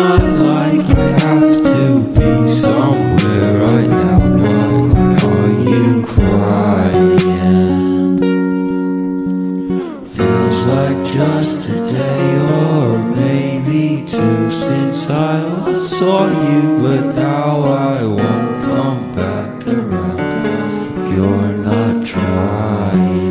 not like I have to be somewhere right now. Why are you crying? Feels like just a day or maybe two since I last saw you, but now I won't come back around if you're not trying.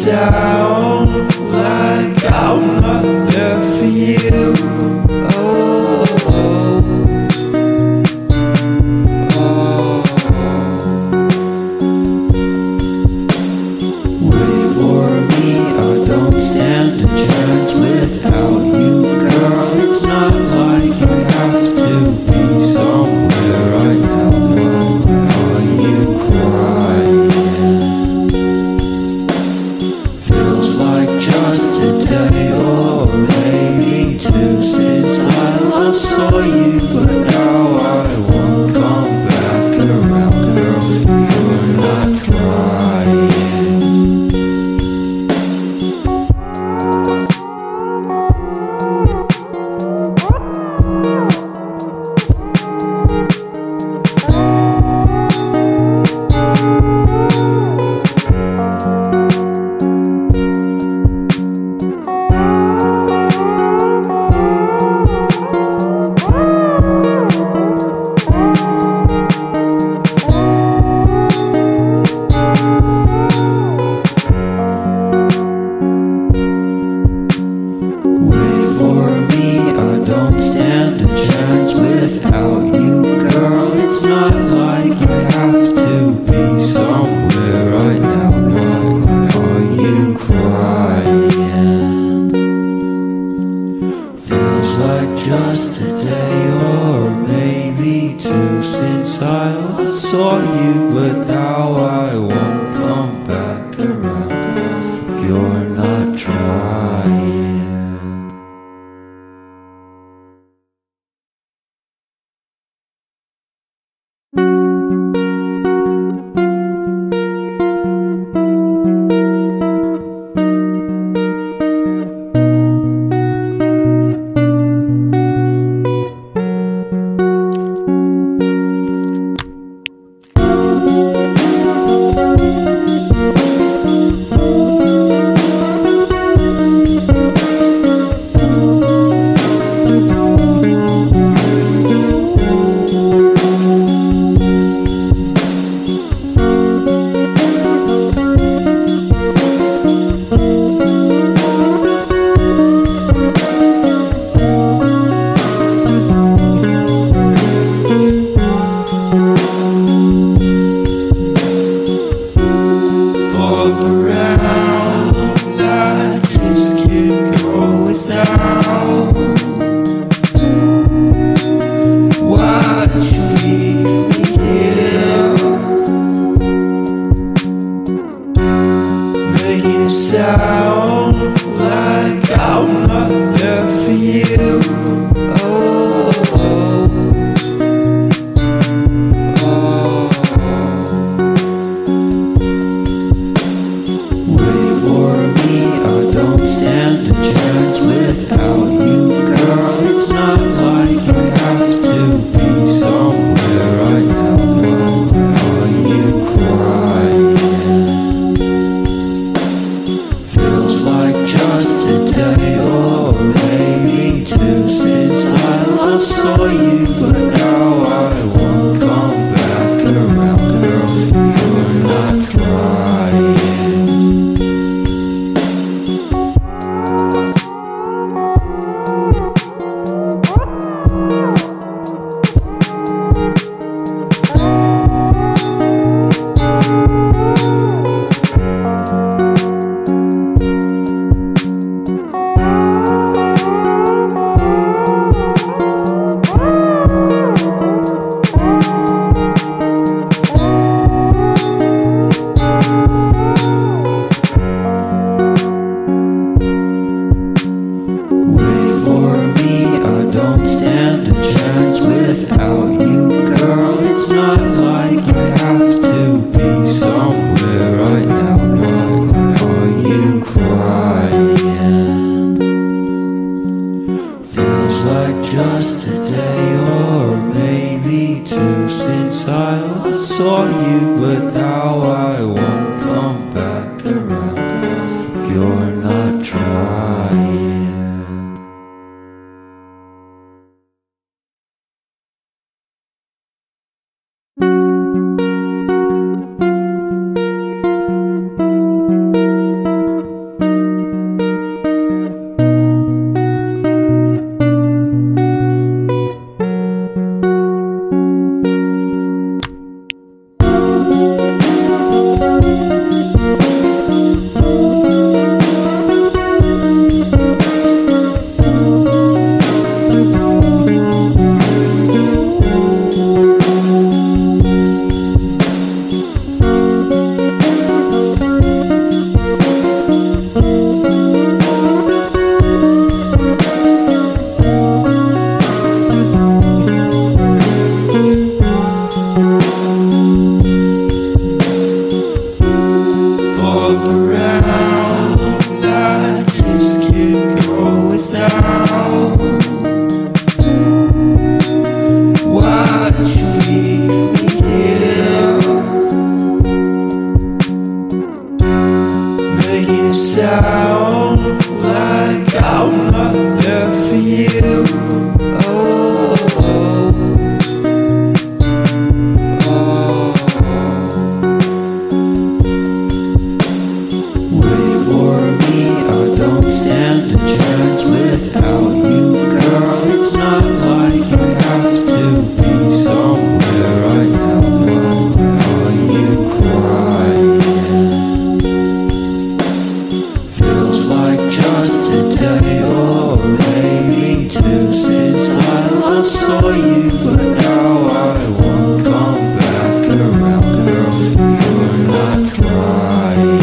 Sound like I'm not there for you. Wait for me, I don't stand a chance without you, girl. It's not like I have to be somewhere right now. Why are you crying? Just a day or maybe two since I last saw you, but now I won't come back around, girl, if you're not trying. Without you, girl, it's not like I have to be somewhere right now. Why are you crying? Feels like just a day or maybe two since I last saw you, but now I won't come back around if you're not trying. too since I last saw you, but now I won't come back around if you're not trying. Sound like I'm not there for you. Oh, oh, oh. Wait for me, I don't stand a chance without you, girl. It's not like I have to be somewhere right now. Why are you crying? Just a day or maybe two since I last saw you, but now I won't come back around, girl, if you're not trying.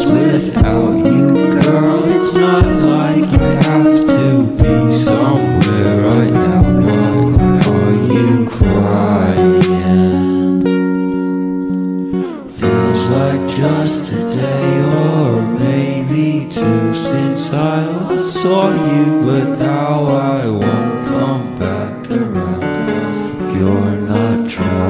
Without you, girl, it's not like I have to be somewhere right now. Why are you crying? Feels like just a day or maybe two since I last saw you, but now I won't come back around if you're not trying.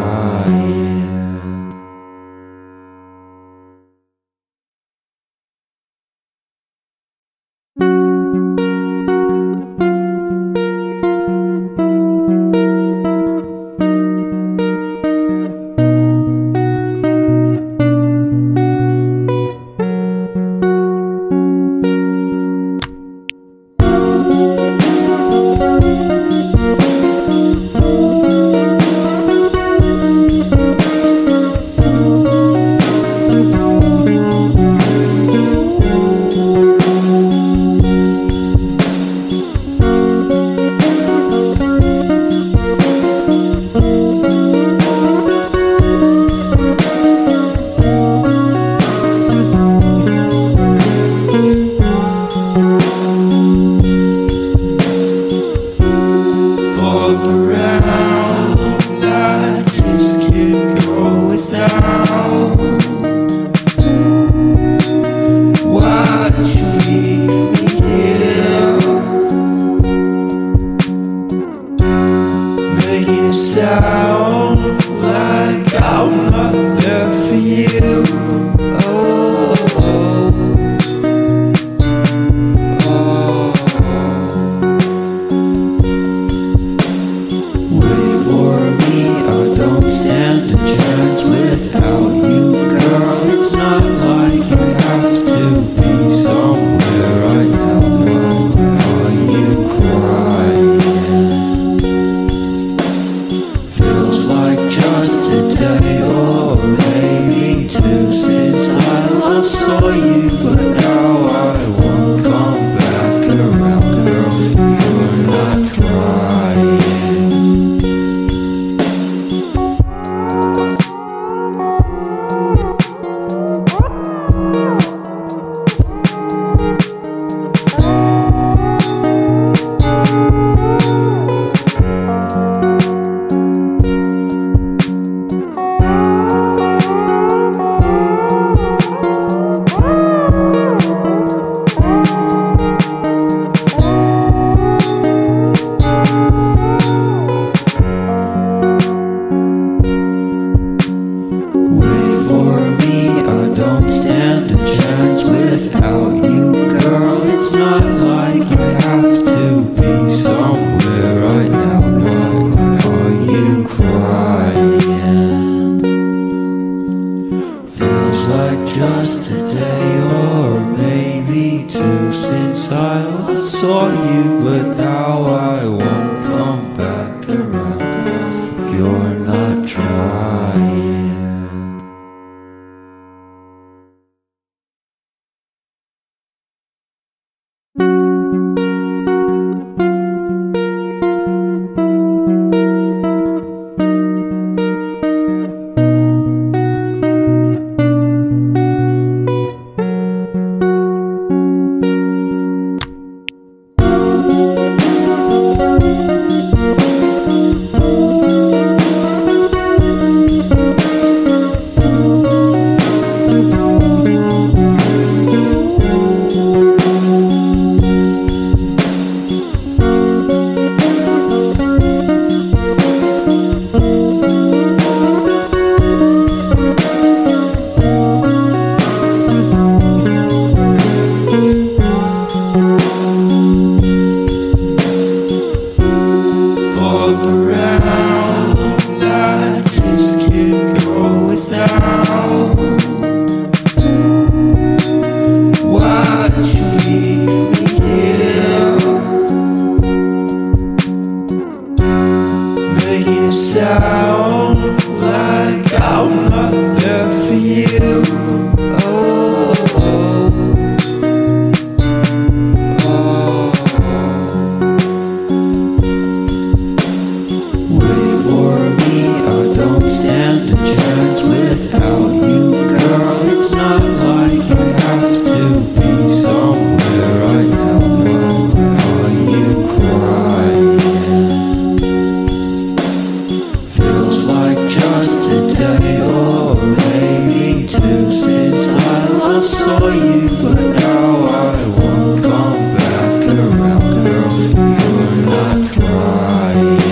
saw you, but now I won't come back around if you're not trying. Sound like I'm not there for you. Oh, oh, oh. Wait for me, I don't stand a chance without you, girl. It's not like I have to be somewhere right now. Why are you crying? Just a day or maybe two since I last saw you, but now I won't come back around, girl, if you're not trying.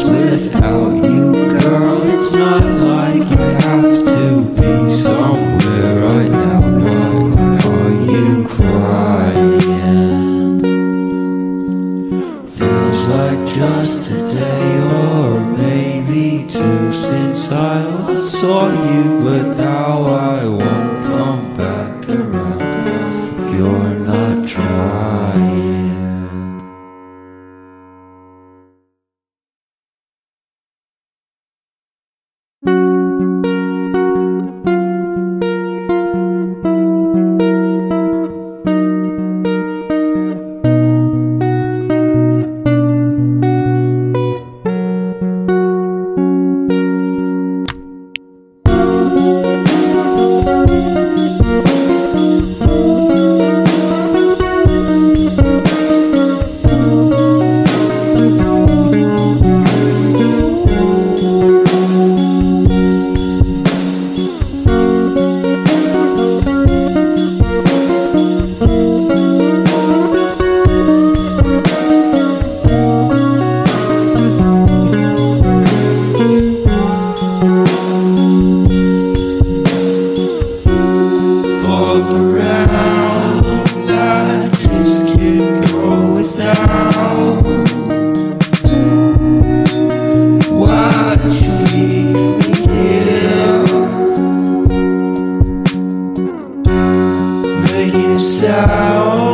Without you, girl, it's not like I have to be somewhere right now. Why are you crying? Feels like just a day or maybe two since I last saw you, but now I won't come back around if you're not trying. Sound